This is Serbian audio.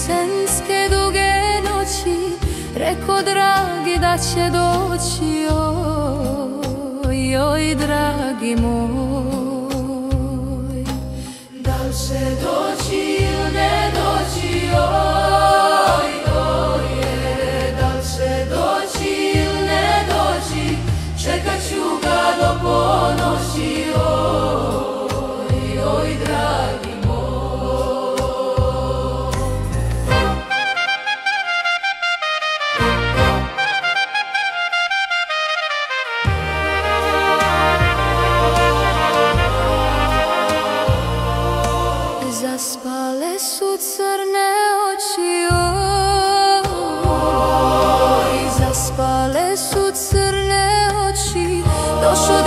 jesenske duge noći, reko dragi da će doći, oj, oj, dragi moj. Da li će doći ili ne doći, oj, oj, da li će doći ili ne doći, čekat ću ga do ponoći, oj, oj, dragi moj. Zaspale su crne oči, oj, zaspale su crne oči, došao